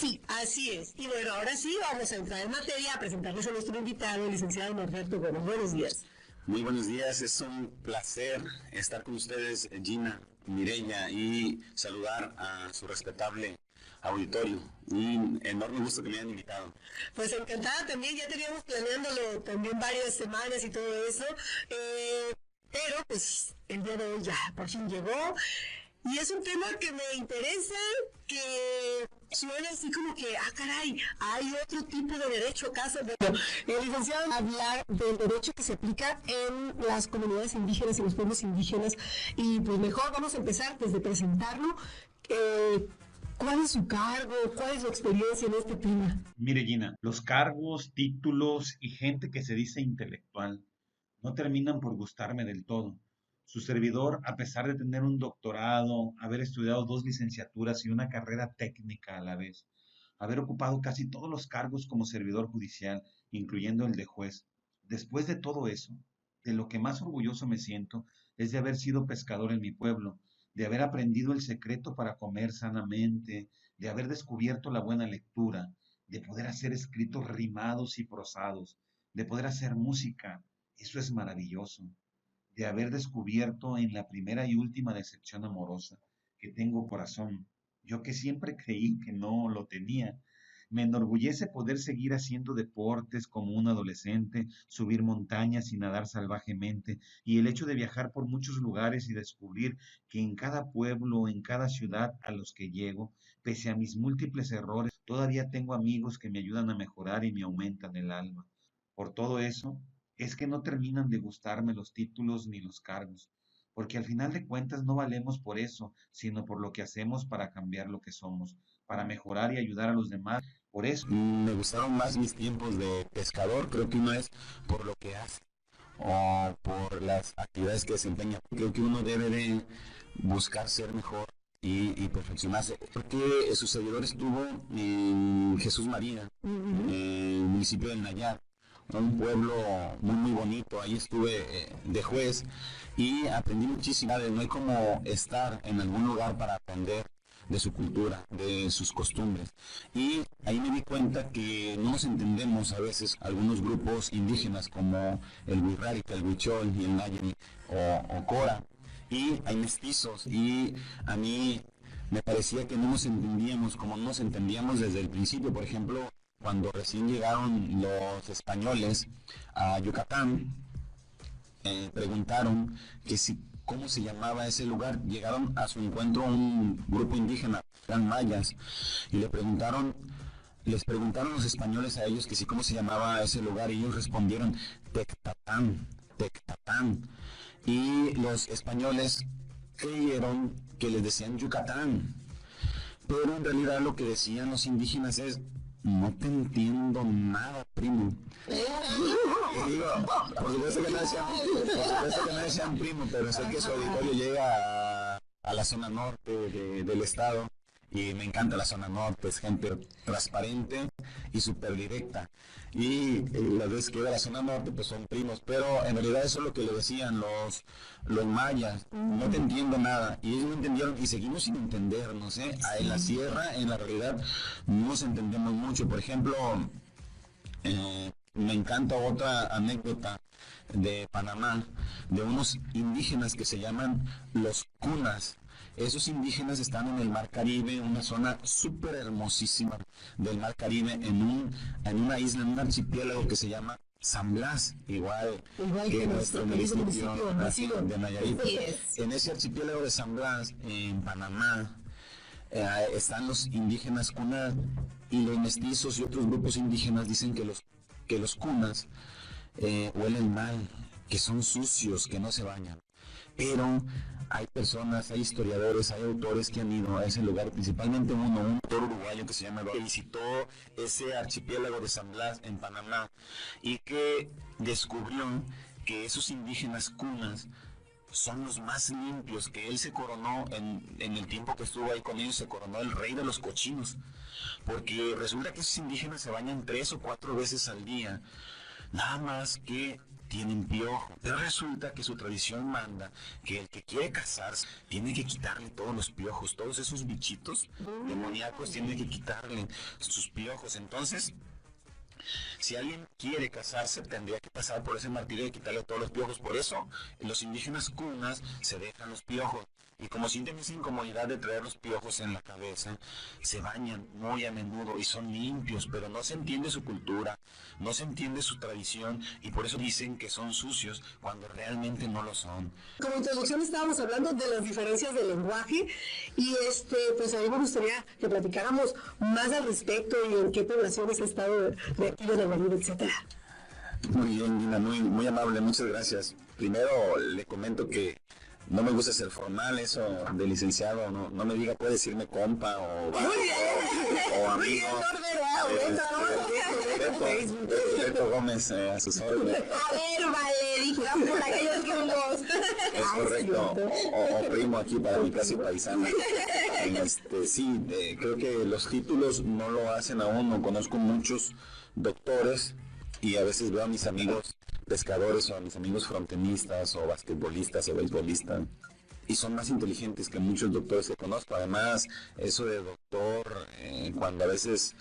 Sí, así es. Y bueno, ahora sí vamos a entrar en materia a presentarles a nuestro invitado, el licenciado Norberto Gómez. Buenos días. Muy buenos días, es un placer estar con ustedes, Gina, Mireya, y saludar a su respetable auditorio. Un enorme gusto que me hayan invitado. Pues encantada también, ya teníamos planeándolo también varias semanas y todo eso, pero pues el día de hoy ya por fin llegó. Y es un tema que me interesa, que suena así como que, caray, hay otro tipo de derecho acaso. Bueno, el licenciado hablar del derecho que se aplica en las comunidades indígenas y los pueblos indígenas. Y pues mejor vamos a empezar desde presentarlo. ¿Cuál es su cargo? ¿Cuál es su experiencia en este tema? Mire, Gina, los cargos, títulos y gente que se dice intelectual no terminan por gustarme del todo. Su servidor, a pesar de tener un doctorado, haber estudiado 2 licenciaturas y una carrera técnica a la vez, haber ocupado casi todos los cargos como servidor judicial, incluyendo el de juez, después de todo eso, de lo que más orgulloso me siento es de haber sido pescador en mi pueblo, de haber aprendido el secreto para comer sanamente, de haber descubierto la buena lectura, de poder hacer escritos rimados y prosados, de poder hacer música. Eso es maravilloso. De haber descubierto en la primera y última decepción amorosa que tengo corazón, yo que siempre creí que no lo tenía. Me enorgullece poder seguir haciendo deportes como un adolescente, subir montañas y nadar salvajemente, y el hecho de viajar por muchos lugares y descubrir que en cada pueblo, en cada ciudad a los que llego, pese a mis múltiples errores, todavía tengo amigos que me ayudan a mejorar y me aumentan el alma. Por todo eso, es que no terminan de gustarme los títulos ni los cargos, porque al final de cuentas no valemos por eso, sino por lo que hacemos para cambiar lo que somos, para mejorar y ayudar a los demás. Por eso, Me gustaron más mis tiempos de pescador, creo que uno es por lo que hace o por las actividades que desempeña. Creo que uno debe de buscar ser mejor y perfeccionarse. Porque su servidor estuvo en Jesús María, en el municipio del Nayar, un pueblo muy bonito. Ahí estuve de juez y aprendí muchísimo. No hay como estar en algún lugar para aprender de su cultura, de sus costumbres. Y ahí me di cuenta que no nos entendemos a veces algunos grupos indígenas como el Wixárika, el Huichol y el Nayari o Cora. Y hay mestizos y a mí me parecía que no nos entendíamos como no nos entendíamos desde el principio. Por ejemplo, cuando recién llegaron los españoles a Yucatán, preguntaron que si cómo se llamaba ese lugar. Llegaron a su encuentro un grupo indígena, eran mayas, y les preguntaron los españoles a ellos que si cómo se llamaba ese lugar, y ellos respondieron Tectatán, Tectatán. Y los españoles creyeron que les decían Yucatán, pero en realidad lo que decían los indígenas es no te entiendo nada, primo. Y digo, por supuesto que no decían primo, pero sé que su auditorio llega a la zona norte del estado y me encanta la zona norte, es gente transparente y súper directa. Y las veces que iba a la zona norte pues son primos, pero en realidad eso es lo que le decían los mayas, no te entiendo nada, y ellos no entendieron y seguimos sin entendernos, ¿eh? En la sierra, en la realidad, no nos entendemos mucho. Por ejemplo, me encanta otra anécdota de Panamá, de unos indígenas que se llaman los cunas. Esos indígenas están en el Mar Caribe, una zona súper hermosísima del Mar Caribe, en una isla, en un archipiélago que se llama San Blas, igual que nuestro municipio de Nayarit. En ese archipiélago de San Blas, en Panamá, están los indígenas cunas, y los mestizos y otros grupos indígenas dicen que los cunas huelen mal, que son sucios, que no se bañan. Pero hay personas, hay historiadores, hay autores que han ido a ese lugar, principalmente un autor uruguayo que se llama, que visitó ese archipiélago de San Blas en Panamá y que descubrió que esos indígenas cunas son los más limpios, que él se coronó en el tiempo que estuvo ahí con ellos, se coronó el rey de los cochinos, porque resulta que esos indígenas se bañan 3 o 4 veces al día. nada más que tienen piojo. Pero resulta que su tradición manda que el que quiere casarse tiene que quitarle todos los piojos, todos esos bichitos demoníacos, tiene que quitarle sus piojos. Entonces, si alguien quiere casarse, tendría que pasar por ese martirio de quitarle todos los piojos. Por eso, los indígenas cunas se dejan los piojos. Y como sienten esa incomodidad de traer los piojos en la cabeza, se bañan muy a menudo y son limpios, pero no se entiende su cultura, no se entiende su tradición, y por eso dicen que son sucios cuando realmente no lo son. Como introducción estábamos hablando de las diferencias del lenguaje y pues a mí me gustaría que platicáramos más al respecto y en qué poblaciones ha estado de aquí de Nayarit, etcétera. Muy bien, Dina, muy amable, muchas gracias. Primero le comento que no me gusta ser formal, eso de licenciado, no me diga, puede decirme compa o amigo. Beto Gómez, a sus órdenes. A ver, vale, dijeron por aquellos rumbos. Es correcto, o primo aquí para mi casi paisana. Sí, creo que los títulos no lo hacen a uno. Conozco muchos doctores y a veces veo a mis amigos pescadores o a mis amigos frontenistas o basquetbolistas o beisbolistas y son más inteligentes que muchos doctores que conozco. Además, eso de doctor, cuando a veces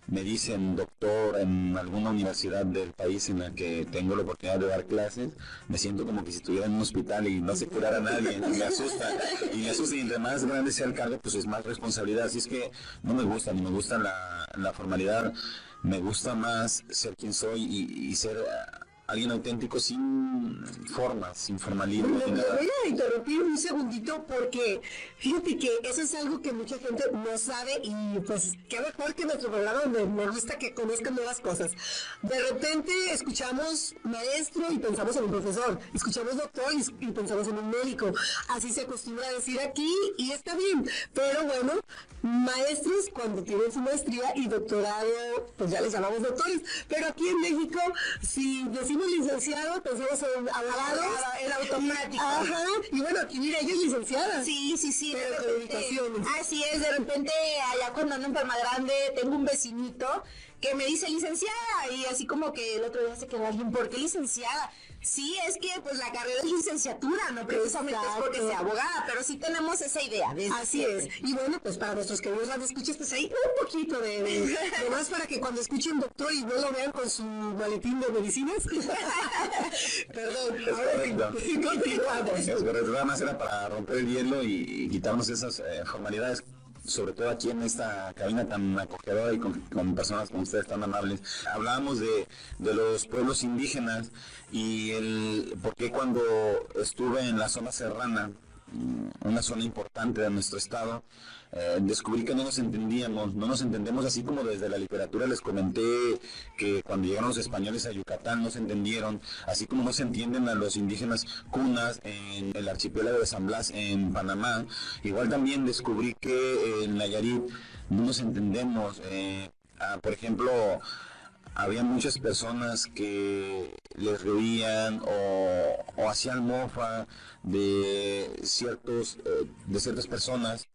me dicen doctor en alguna universidad del país en la que tengo la oportunidad de dar clases, me siento como que si estuviera en un hospital y no sé curar a nadie, y me asusta, y entre más grande sea el cargo, pues es más responsabilidad. Así es que no me gusta, ni me gusta la formalidad, me gusta más ser quien soy y ser alguien auténtico sin formas, sin formalismo. Me voy a interrumpir un segundito porque fíjate que eso es algo que mucha gente no sabe y pues qué mejor que nuestro programa me gusta que conozcan nuevas cosas. De repente escuchamos maestro y pensamos en un profesor, escuchamos doctor y pensamos en un médico. Así se acostumbra a decir aquí y está bien, pero bueno, maestros cuando tienen su maestría y doctorado, pues ya les llamamos doctores, pero aquí en México, si decimos licenciado, pensamos en abogados, en automático. Ajá, y bueno, aquí mira, ella es licenciada. Sí. Pero con dedicaciones. Así es, de repente allá cuando ando en Palma Grande tengo un vecinito que me dice licenciada y así como que el otro día se quedó alguien, ¿por qué licenciada? Sí, es que pues la carrera es licenciatura, no precisamente es porque sea abogada, pero sí tenemos esa idea. Así es. Y bueno, pues para nuestros queridos radioescuchas, pues ahí un poquito de más para que cuando escuchen doctor y no lo vean con su maletín de medicinas. Perdón, ahora sí, continuamos. Es correcto, nada más era para romper el hielo y quitarnos esas formalidades, sobre todo aquí en esta cabina tan acogedora y con personas como ustedes tan amables. Hablábamos de los pueblos indígenas y por qué cuando estuve en la zona serrana, una zona importante de nuestro estado, descubrí que no nos entendemos así como desde la literatura les comenté que cuando llegaron los españoles a Yucatán no se entendieron, así como no se entienden a los indígenas cunas en el archipiélago de San Blas en Panamá. Igual también descubrí que en Nayarit no nos entendemos. Por ejemplo, había muchas personas que les reían o hacían mofa de ciertas personas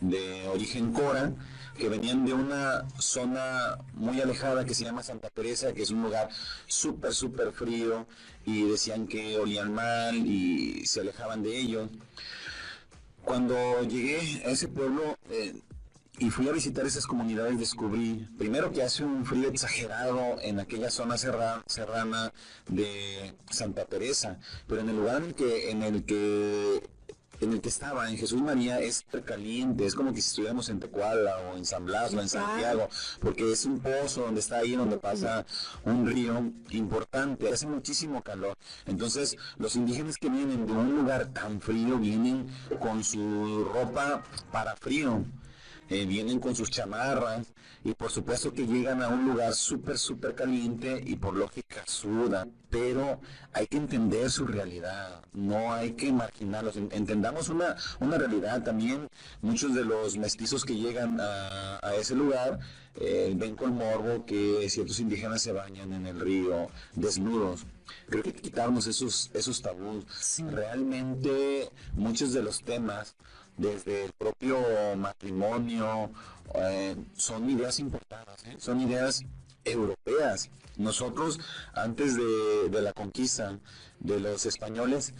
de origen cora que venían de una zona muy alejada que se llama Santa Teresa, que es un lugar súper frío, y decían que olían mal y se alejaban de ellos. Cuando llegué a ese pueblo y fui a visitar esas comunidades, descubrí primero que hace un frío exagerado en aquella zona serrana de Santa Teresa, pero en el lugar en el que estaba, en Jesús María, es súper caliente, es como que si estuviéramos en Tecuala o en San Blas o en Santiago, porque es un pozo donde está ahí, donde pasa un río importante, hace muchísimo calor. Entonces, los indígenas que vienen de un lugar tan frío vienen con su ropa para frío. Vienen con sus chamarras y por supuesto que llegan a un lugar súper caliente y por lógica sudan, pero hay que entender su realidad, no hay que marginarlos, entendamos una realidad también. Muchos de los mestizos que llegan a ese lugar ven con morbo que ciertos indígenas se bañan en el río desnudos. Creo que hay que quitarnos esos tabús. Sí. Realmente muchos de los temas, desde el propio matrimonio, son ideas importadas, son ideas europeas. Nosotros, antes de la conquista de los españoles,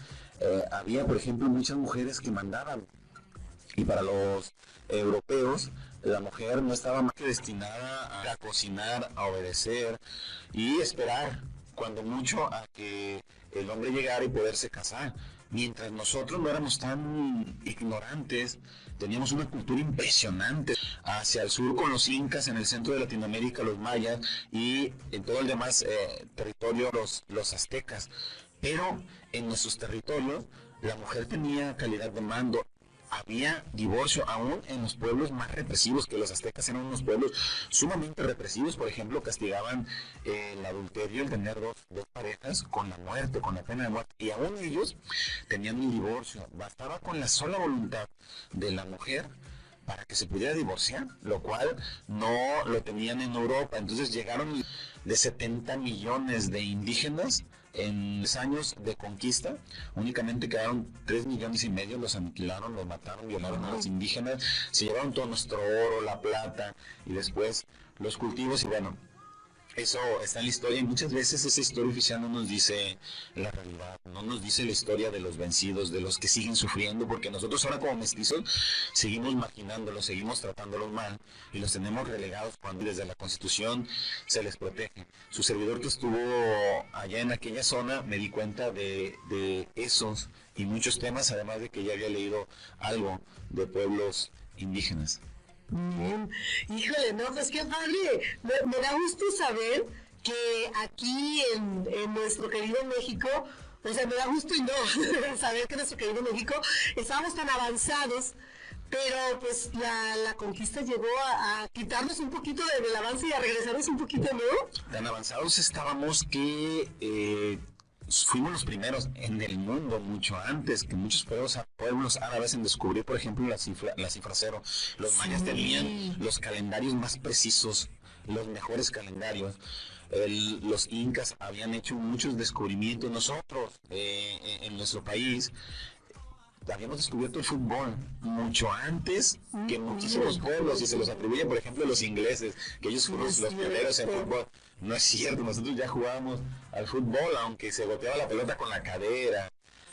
había, por ejemplo, muchas mujeres que mandaban. Y para los europeos, la mujer no estaba más que destinada a cocinar, a obedecer y esperar, cuando mucho, a que el hombre llegara y poderse casar. Mientras nosotros no éramos tan ignorantes, teníamos una cultura impresionante hacia el sur con los incas, en el centro de Latinoamérica los mayas y en todo el demás territorio los aztecas. Pero en nuestros territorios la mujer tenía calidad de mando. Había divorcio aún en los pueblos más represivos, que los aztecas eran unos pueblos sumamente represivos. Por ejemplo, castigaban el adulterio, el tener dos parejas, con la muerte, con la pena de muerte, y aún ellos tenían un divorcio. Bastaba con la sola voluntad de la mujer para que se pudiera divorciar, lo cual no lo tenían en Europa. Entonces llegaron de 70 millones de indígenas en los años de conquista. Únicamente quedaron 3,5 millones, los aniquilaron, los mataron, violaron a los indígenas, se llevaron todo nuestro oro, la plata y después los cultivos. Y bueno, eso está en la historia, y muchas veces esa historia oficial no nos dice la realidad, no nos dice la historia de los vencidos, de los que siguen sufriendo, porque nosotros ahora como mestizos seguimos marginándolos, seguimos tratándolos mal y los tenemos relegados cuando desde la Constitución se les protege. Su servidor, que estuvo allá en aquella zona, me di cuenta de esos y muchos temas, además de que ya había leído algo de pueblos indígenas. Híjole, no, pues qué padre. Me da gusto saber que aquí en nuestro querido México, o sea, me da gusto y no saber que en nuestro querido México estábamos tan avanzados, pero pues la conquista llegó a quitarnos un poquito del avance y a regresarnos un poquito, ¿no? Tan avanzados estábamos que fuimos los primeros en el mundo, mucho antes que muchos pueblos árabes, en descubrir, por ejemplo, la cifra cero. Los mayas tenían los calendarios más precisos, los mejores calendarios. Los incas habían hecho muchos descubrimientos. Nosotros, en nuestro país, habíamos descubierto el fútbol mucho antes que muchísimos pueblos, y se los atribuyen, por ejemplo, a los ingleses, que ellos fueron los pioneros en fútbol. No es cierto, nosotros ya jugábamos al fútbol, aunque se golpeaba la pelota con la cadera,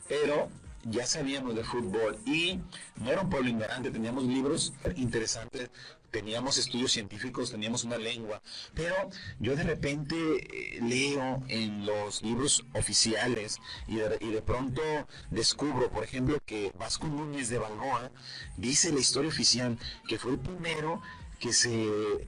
pero ya sabíamos de fútbol, y no era un pueblo ignorante, teníamos libros interesantes, teníamos estudios científicos, teníamos una lengua, pero yo de repente leo en los libros oficiales y de pronto descubro, por ejemplo, que Vasco Núñez de Balboa dice la historia oficial que fue el primero que se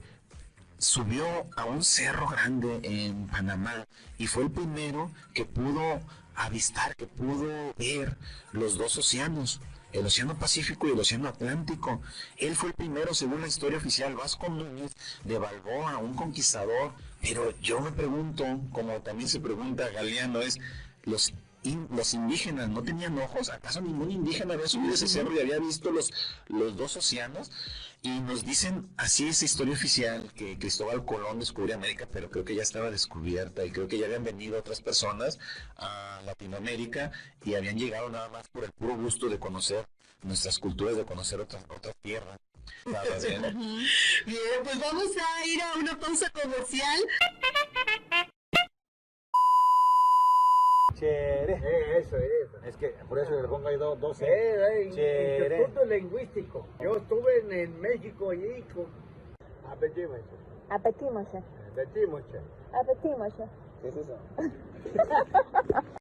subió a un cerro grande en Panamá y fue el primero que pudo avistar, que pudo ver los dos océanos, el Océano Pacífico y el Océano Atlántico. Él fue el primero, según la historia oficial, Vasco Núñez de Balboa, un conquistador. Pero yo me pregunto, como también se pregunta Galeano, es los indígenas no tenían ojos. ¿Acaso ningún indígena había subido ese cerro y había visto los dos océanos? Y nos dicen así esa historia oficial, que Cristóbal Colón descubrió América, pero creo que ya estaba descubierta, y creo que ya habían venido otras personas a Latinoamérica y habían llegado nada más por el puro gusto de conocer nuestras culturas, de conocer otras tierras. Bien, pues vamos a ir a una pausa comercial. Chere. Eso. Es que por eso le pongo ahí dos. Instituto Lingüístico. Yo estuve en México allí con... Apetimoshe. Apetimoshe. Apetimoshe. Apetimoshe. ¿Qué es eso?